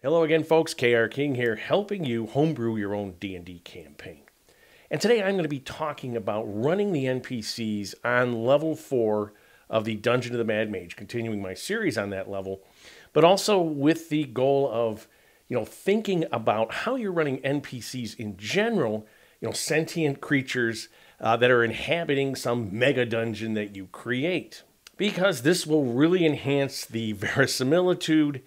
Hello again, folks. KR King here, helping you homebrew your own D&D campaign. And today I'm going to be talking about running the NPCs on level 4 of the Dungeon of the Mad Mage, continuing my series on that level, but also with the goal of, thinking about how you're running NPCs in general, sentient creatures that are inhabiting some mega dungeon that you create. Because this will really enhance the verisimilitude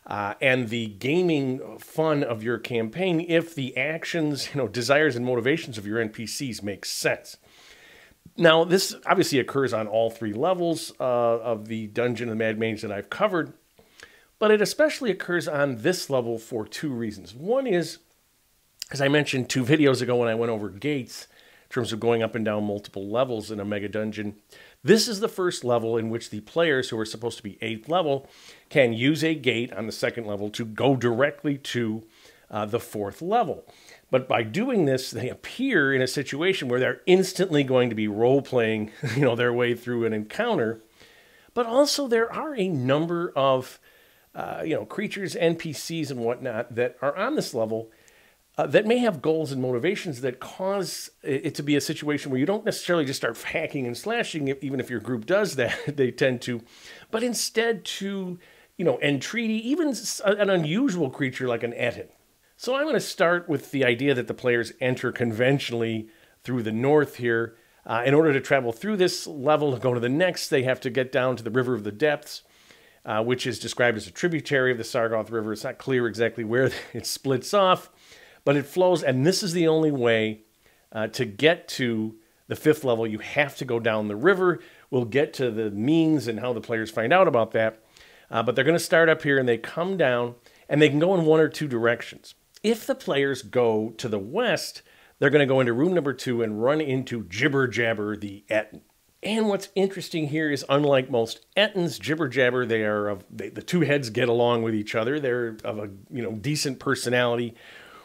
and the gaming fun of your campaign if the actions, desires and motivations of your NPCs make sense. Now, this obviously occurs on all 3 levels of the Dungeon of the Mad Mage that I've covered, but it especially occurs on this level for 2 reasons. One is, as I mentioned 2 videos ago when I went over gates, in terms of going up and down multiple levels in a mega dungeon, this is the first level in which the players who are supposed to be 8th level can use a gate on the 2nd level to go directly to the 4th level. But by doing this, they appear in a situation where they're instantly going to be role-playing their way through an encounter. But also there are a number of creatures, NPCs and whatnot that are on this level that may have goals and motivations that cause it to be a situation where you don't necessarily just start hacking and slashing, even if your group does that, they tend to, but instead to, entreaty even an unusual creature like an Etten. So I'm going to start with the idea that the players enter conventionally through the north here. In order to travel through this level and go to the next, they have to get down to the River of the Depths, which is described as a tributary of the Sargoth River. It's not clear exactly where it splits off, but it flows, and this is the only way to get to the 5th level. You have to go down the river. We'll get to the means and how the players find out about that. But they're going to start up here, and they come down, and they can go in 1 or 2 directions. If the players go to the west, they're going to go into room number 2 and run into Jibber Jabber the Etten. And what's interesting here is, unlike most Ettins, Jibber Jabber, the 2 heads get along with each other. They're of a decent personality,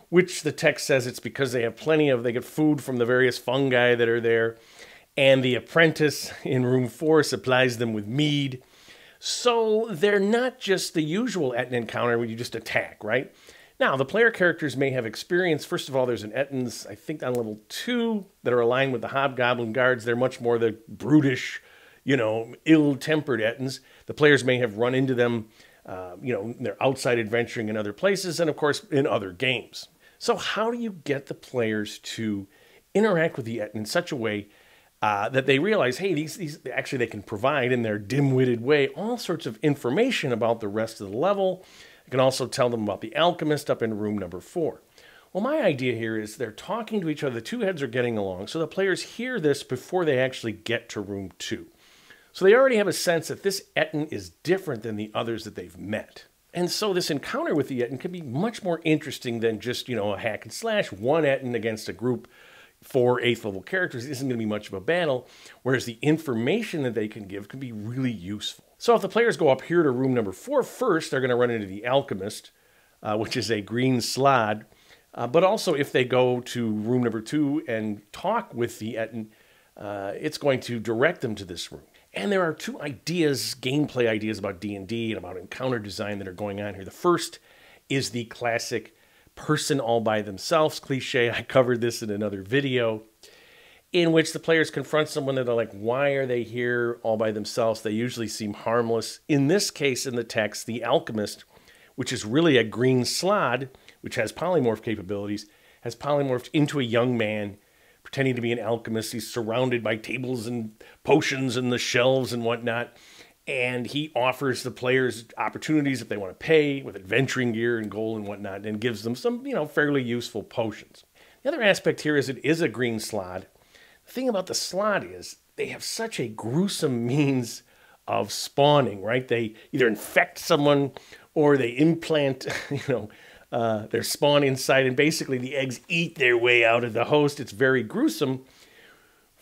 which the text says it's because they get food from the various fungi that are there, and the apprentice in room 4 supplies them with mead. So they're not just the usual Etten encounter where you just attack, right? Now, the player characters may have experience. First of all, there's an Ettins, I think on level 2, that are aligned with the Hobgoblin Guards. They're much more the brutish, ill-tempered Ettins. The players may have run into them, they're outside adventuring in other places, and of course, in other games. So how do you get the players to interact with the Etten in such a way that they realize, hey, these actually they can provide in their dim-witted way all sorts of information about the rest of the level. You can also tell them about the alchemist up in room number 4. Well, my idea here is they're talking to each other. The 2 heads are getting along, so the players hear this before they actually get to room 2. So they already have a sense that this Etten is different than the others that they've met. And so this encounter with the Etten can be much more interesting than just, a hack and slash. 1 Etten against a group 4 8th level characters isn't going to be much of a battle, whereas the information that they can give can be really useful. So if the players go up here to room number 4 first, they're going to run into the alchemist, which is a green slod. But also if they go to room number 2 and talk with the Etten, it's going to direct them to this room. And there are 2 ideas, gameplay ideas about D&D and about encounter design that are going on here. The first is the classic person all by themselves cliche. I covered this in another video, in which the players confront someone that are like, why are they here all by themselves? They usually seem harmless. In this case, in the text, the alchemist, which is really a green slod, which has polymorph capabilities, has polymorphed into a young man pretending to be an alchemist. He's surrounded by tables and potions and the shelves and whatnot. And he offers the players opportunities if they want to pay with adventuring gear and gold and whatnot, and gives them some, fairly useful potions. The other aspect here is it is a green slod. The thing about the slod is they have such a gruesome means of spawning, right? They either infect someone or they implant, their spawn inside, and basically the eggs eat their way out of the host. It's very gruesome.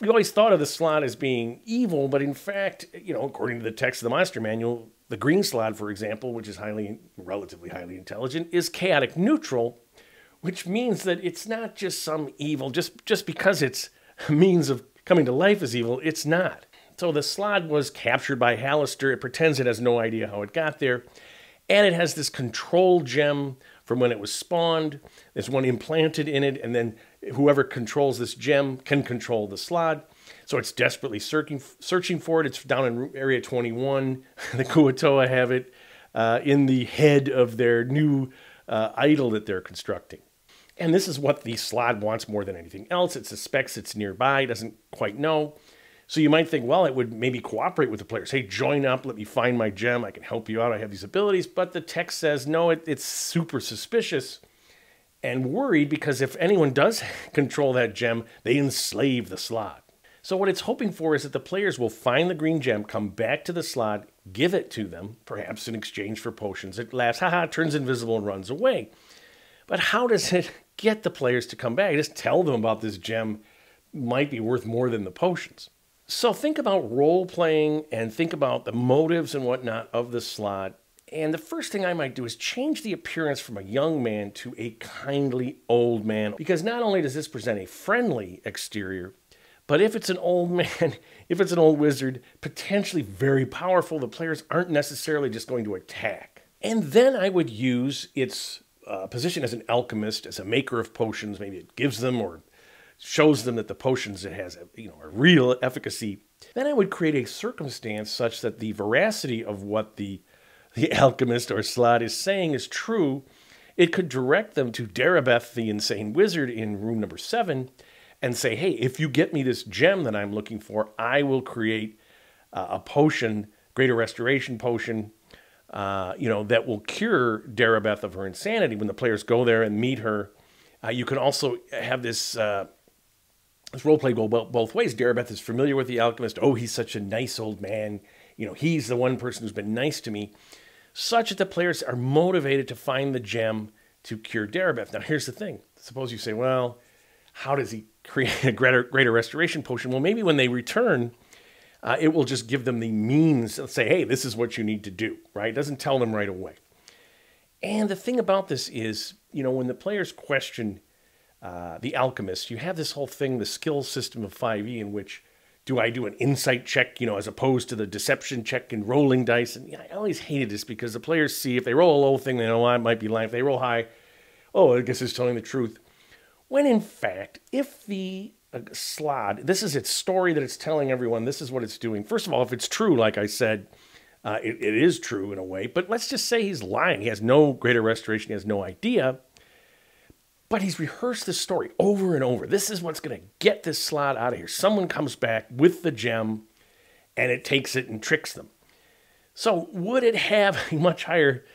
We always thought of the slod as being evil, but in fact, according to the text of the monster manual, the green slod, for example, which is relatively highly intelligent, is chaotic neutral, which means that it's not just some evil, just because its means of coming to life is evil, it's not. So the slod was captured by Hallister. It pretends it has no idea how it got there. And it has this control gem from when it was spawned. There's one implanted in it, and then whoever controls this gem can control the slot. So it's desperately searching for it. It's down in Area 21. The Kuo-Toa have it in the head of their new idol that they're constructing. And this is what the slot wants more than anything else. It suspects it's nearby, doesn't quite know. So you might think, well, it would maybe cooperate with the players. Hey, join up, let me find my gem, I can help you out, I have these abilities. But the text says, no, it's super suspicious and worried because if anyone does control that gem, they enslave the slot. So what it's hoping for is that the players will find the green gem, come back to the slot, give it to them, perhaps in exchange for potions. It laughs, haha, turns invisible and runs away. But how does it get the players to come back? Just tell them about this gem might be worth more than the potions. So think about role-playing and think about the motives and whatnot of the slot. And the first thing I might do is change the appearance from a young man to a kindly old man. Because not only does this present a friendly exterior, but if it's an old man, if it's an old wizard, potentially very powerful, the players aren't necessarily just going to attack. And then I would use its position as an alchemist, as a maker of potions. Maybe it gives them or shows them that the potions it has, a real efficacy. Then I would create a circumstance such that the veracity of what the alchemist or slot is saying is true. It could direct them to Derabeth, the insane wizard, in room number 7, and say, hey, if you get me this gem that I'm looking for, I will create a potion, greater restoration potion, that will cure Derabeth of her insanity. When the players go there and meet her, you can also have this roleplay go both ways. Derabeth is familiar with the alchemist. Oh, he's such a nice old man. He's the one person who's been nice to me. Such that the players are motivated to find the gem to cure Derabeth. Now, here's the thing. Suppose you say, well, how does he create a greater restoration potion? Well, maybe when they return, it will just give them the means. Let's say, hey, this is what you need to do, right? It doesn't tell them right away. And the thing about this is, when the players question the alchemist, you have this whole thing, the skill system of 5e, in which do I do an insight check, as opposed to the deception check and rolling dice? And I always hated this because the players see if they roll a low thing, they know I might be lying. If they roll high, oh, I guess it's telling the truth. When in fact, if the slot, this is its story that it's telling everyone, this is what it's doing. First of all, if it's true, like I said, it is true in a way. But let's just say he's lying. He has no greater restoration. He has no idea. But he's rehearsed this story over and over. This is what's going to get this slot out of here. Someone comes back with the gem, and it takes it and tricks them. So would it have a much higher,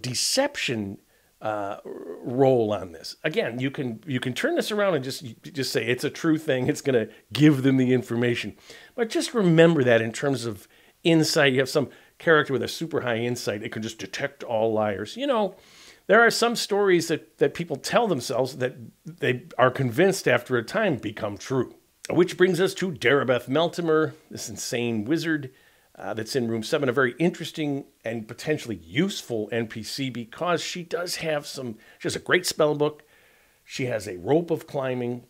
deception role on this? Again, you can turn this around and just say it's a true thing. It's going to give them the information. But just remember that in terms of insight, you have some character with a super high insight. It can just detect all liars. There are some stories that people tell themselves that they are convinced after a time become true. Which brings us to Derabeth Meltimer, this insane wizard that's in room 7, a very interesting and potentially useful NPC because she has a great spell book, she has a rope of climbing,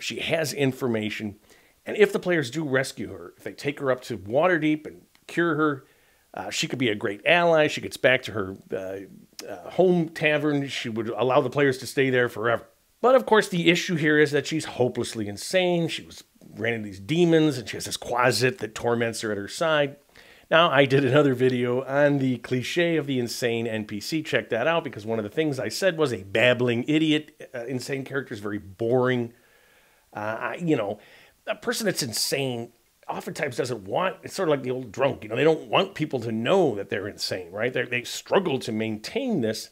she has information, and if the players do rescue her, if they take her up to Waterdeep and cure her, she could be a great ally. She gets back to her home tavern. She would allow the players to stay there forever. But of course, the issue here is that she's hopelessly insane. She ran into these demons, and she has this closet that torments her at her side. Now, I did another video on the cliche of the insane NPC. Check that out, because one of the things I said was a babbling idiot. Insane character is very boring. A person that's insane oftentimes doesn't want, it's sort of like the old drunk, they don't want people to know that they're insane, right? They struggle to maintain this.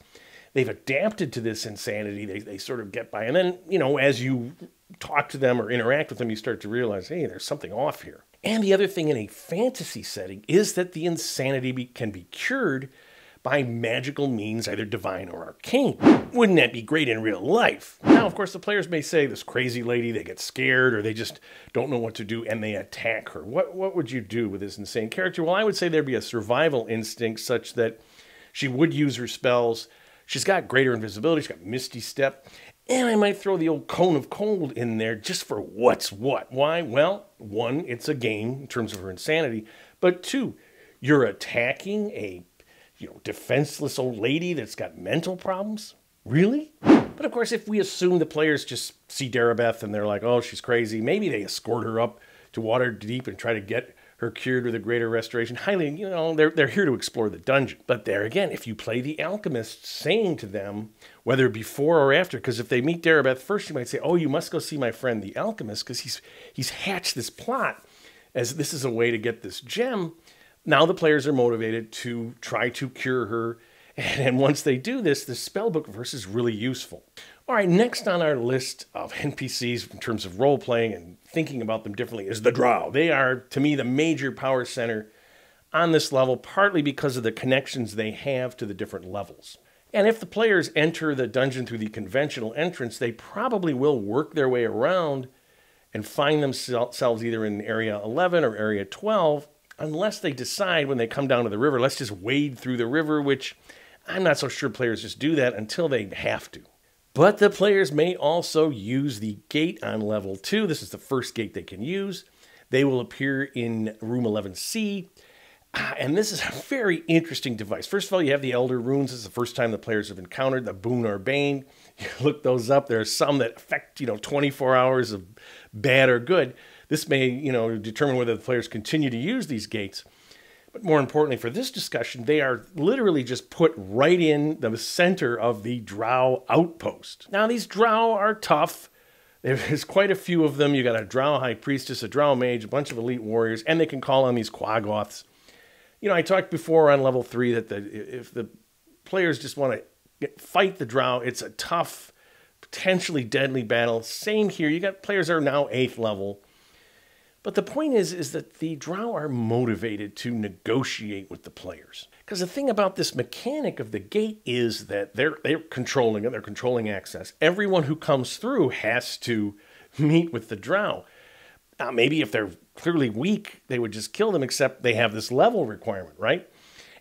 They've adapted to this insanity. They sort of get by. And then, as you talk to them or interact with them, you start to realize, hey, there's something off here. And the other thing in a fantasy setting is that the insanity can be cured by magical means, either divine or arcane. Wouldn't that be great in real life? Now, of course, the players may say, this crazy lady, they get scared or they just don't know what to do and they attack her. What would you do with this insane character? Well, I would say there'd be a survival instinct such that she would use her spells. She's got greater invisibility. She's got Misty Step. And I might throw the old Cone of Cold in there just for what's what. Why? Well, 1, it's a game in terms of her insanity. But 2, you're attacking a defenseless old lady that's got mental problems? Really? But of course, if we assume the players just see Derabeth and they're like, oh, she's crazy, maybe they escort her up to Waterdeep and try to get her cured with a greater restoration. Highly, they're here to explore the dungeon. But there again, if you play the alchemist saying to them, whether before or after, because if they meet Derabeth first, you might say, oh, you must go see my friend the alchemist, because he's hatched this plot as this is a way to get this gem. Now the players are motivated to try to cure her. And once they do this, the spellbook verse is really useful. All right, next on our list of NPCs in terms of role-playing and thinking about them differently is the Drow. They are, to me, the major power center on this level, partly because of the connections they have to the different levels. And if the players enter the dungeon through the conventional entrance, they probably will work their way around and find themselves either in Area 11 or Area 12, unless they decide when they come down to the river, let's just wade through the river, which I'm not so sure players just do that until they have to. But the players may also use the gate on level 2. This is the first gate they can use. They will appear in room 11C. And this is a very interesting device. First of all, you have the Elder Runes. This is the first time the players have encountered the Boon or Bane. You look those up. There are some that affect, 24 hours of bad or good. This may, determine whether the players continue to use these gates. But more importantly for this discussion, they are literally just put right in the center of the Drow outpost. Now, these Drow are tough. There's quite a few of them. You got a Drow High Priestess, a Drow Mage, a bunch of elite warriors, and they can call on these Quaggoths. I talked before on level 3 that if the players just want to fight the Drow, it's a tough, potentially deadly battle. Same here. You got players that are now 8th level. But the point is that the Drow are motivated to negotiate with the players. Because the thing about this mechanic of the gate is that they're controlling it, they're controlling access. Everyone who comes through has to meet with the Drow. Now, maybe if they're clearly weak, they would just kill them, except they have this level requirement, right?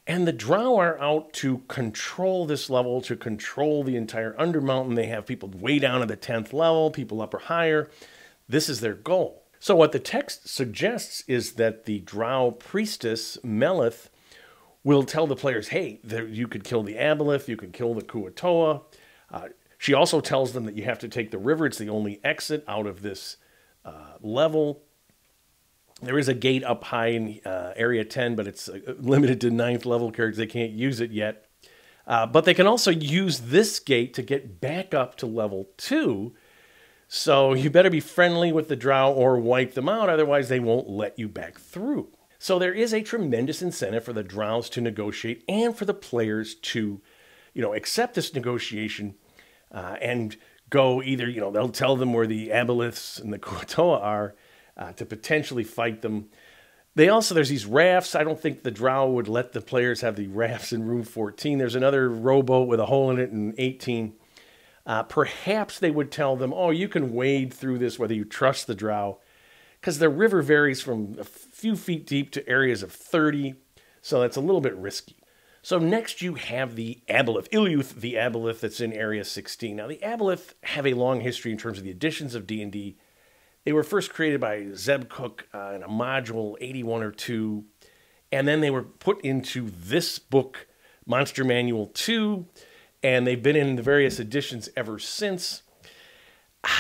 And the Drow are out to control this level, to control the entire Undermountain. They have people way down at the 10th level, people up or higher. This is their goal. So what the text suggests is that the Drow priestess, Melith, will tell the players, hey, you could kill the Aboleth, you could kill the Kuo-Toa. She also tells them that you have to take the river. It's the only exit out of this level. There is a gate up high in Area 10, but it's limited to 9th level characters. They can't use it yet. But they can also use this gate to get back up to level 2. So you better be friendly with the Drow or wipe them out, otherwise they won't let you back through. So there is a tremendous incentive for the Drows to negotiate and for the players to, accept this negotiation and go either, they'll tell them where the Aboleths and the Kuatoa are to potentially fight them. There's these rafts. I don't think the Drow would let the players have the rafts in room 14. There's another rowboat with a hole in it in 18. Perhaps they would tell them, oh, you can wade through this whether you trust the Drow, because the river varies from a few feet deep to areas of 30, so that's a little bit risky. So next you have the Aboleth, Ilyuth, the Aboleth that's in Area 16. Now the Aboleth have a long history in terms of the editions of D&D. They were first created by Zeb Cook in a module 81 or 2, and then they were put into this book, Monster Manual 2, and they've been in the various editions ever since.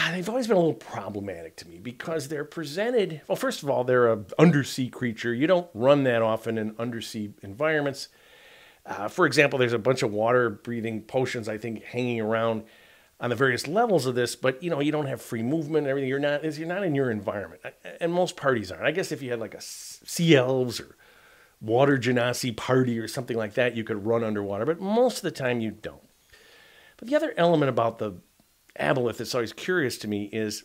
They've always been a little problematic to me because they're presented... Well, first of all, they're an undersea creature. You don't run that often in undersea environments. For example, there's a bunch of water-breathing potions, I think, hanging around on the various levels of this, but, you don't have free movement and everything. You're not in your environment, and most parties aren't. I guess if you had like a Sea Elves or Water Genasi party or something like that, you could run underwater, but most of the time you don't. But the other element about the Aboleth that's always curious to me is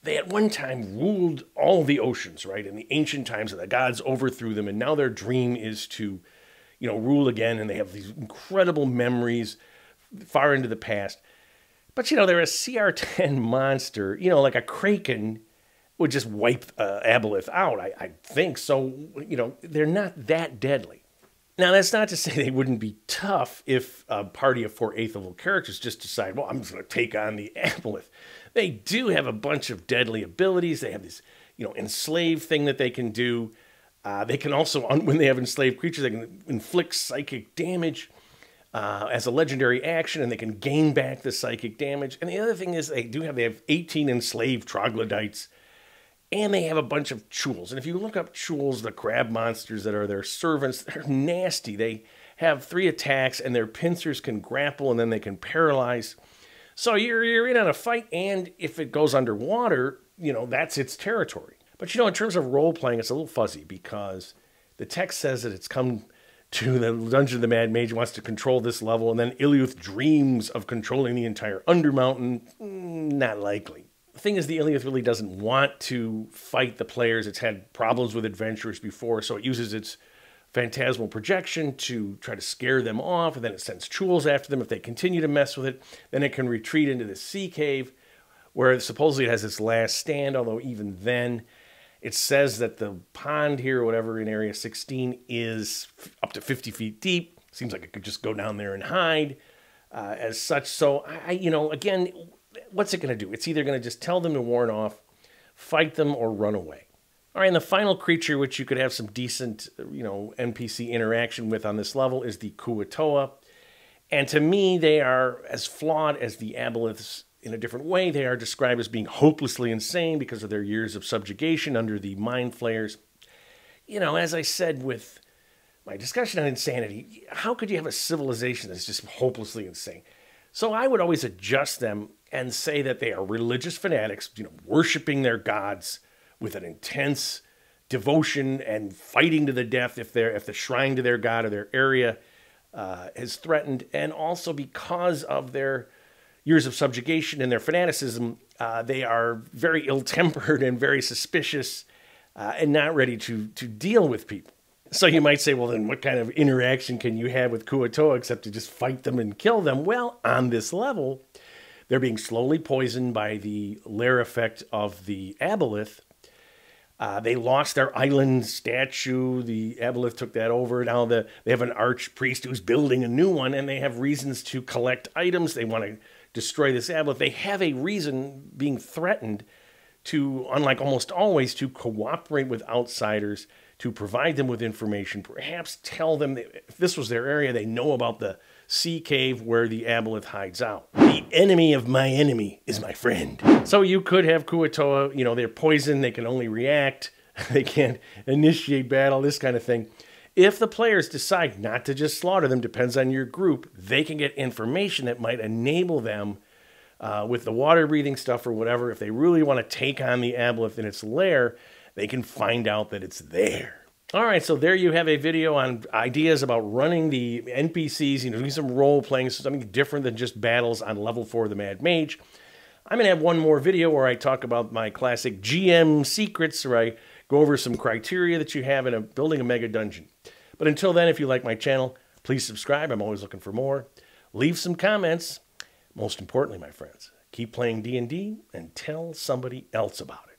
they at one time ruled all the oceans, right? In the ancient times, and the gods overthrew them, and now their dream is to, rule again, and they have these incredible memories far into the past. But, they're a CR10 monster, like a Kraken would just wipe Aboleth out, I think. So, they're not that deadly. Now, that's not to say they wouldn't be tough if a party of 4 8th level characters just decide, well, I'm just going to take on the Aboleth. They do have a bunch of deadly abilities. They have this, enslave thing that they can do. They can also, when they have enslaved creatures, they can inflict psychic damage as a legendary action, and they can gain back the psychic damage. And the other thing is they have 18 enslaved troglodytes, and they have a bunch of chewels. And if you look up chewels, the crab monsters that are their servants, they're nasty. They have 3 attacks, and their pincers can grapple, and then they can paralyze. So you're in on a fight, and if it goes underwater, that's its territory. But in terms of role-playing, it's a little fuzzy, because the text says that it's come to the Dungeon of the Mad Mage, wants to control this level, and then Illuth dreams of controlling the entire Undermountain. Not likely. The thing is, the Illuth really doesn't want to fight the players. It's had problems with adventurers before, so it uses its phantasmal projection to try to scare them off, and then it sends chewels after them. If they continue to mess with it, then it can retreat into the sea cave, where supposedly it has its last stand, although even then, it says that the pond here, or whatever, in Area 16 is up to 50 feet deep. Seems like it could just go down there and hide as such. So, again, what's it going to do? It's either going to just tell them to warn off, fight them, or run away. All right, and the final creature, which you could have some decent, NPC interaction with on this level, is the Kuo-Toa. And to me, they are as flawed as the Aboleths in a different way. They are described as being hopelessly insane because of their years of subjugation under the Mind Flayers. As I said with my discussion on insanity, how could you have a civilization that's just hopelessly insane? So I would always adjust them and say that they are religious fanatics, worshiping their gods with an intense devotion and fighting to the death if the shrine to their god or their area is threatened. And also because of their years of subjugation and their fanaticism, they are very ill-tempered and very suspicious and not ready to deal with people. So you might say, well, then what kind of interaction can you have with Kuo-Toa except to just fight them and kill them? Well, on this level, they're being slowly poisoned by the lair effect of the Aboleth. They lost their island statue. The Aboleth took that over. Now they have an archpriest who's building a new one, and they have reasons to collect items. They want to destroy this Aboleth. They have a reason, being threatened, to, unlike almost always, to cooperate with outsiders, to provide them with information, perhaps tell them that if this was their area, they know about the sea cave where the Aboleth hides out. The enemy of my enemy is my friend. So you could have Kuo-Toa, they're poisoned, they can only react, they can't initiate battle, this kind of thing. If the players decide not to just slaughter them, depends on your group, they can get information that might enable them with the water-breathing stuff or whatever. If they really want to take on the Aboleth in its lair, they can find out that it's there. All right, so there you have a video on ideas about running the NPCs, doing some role-playing, something different than just battles on level 4 of the Mad Mage. I'm going to have one more video where I talk about my classic GM secrets, where I go over some criteria that you have in building a mega dungeon. But until then, if you like my channel, please subscribe. I'm always looking for more. Leave some comments. Most importantly, my friends, keep playing D&D and tell somebody else about it.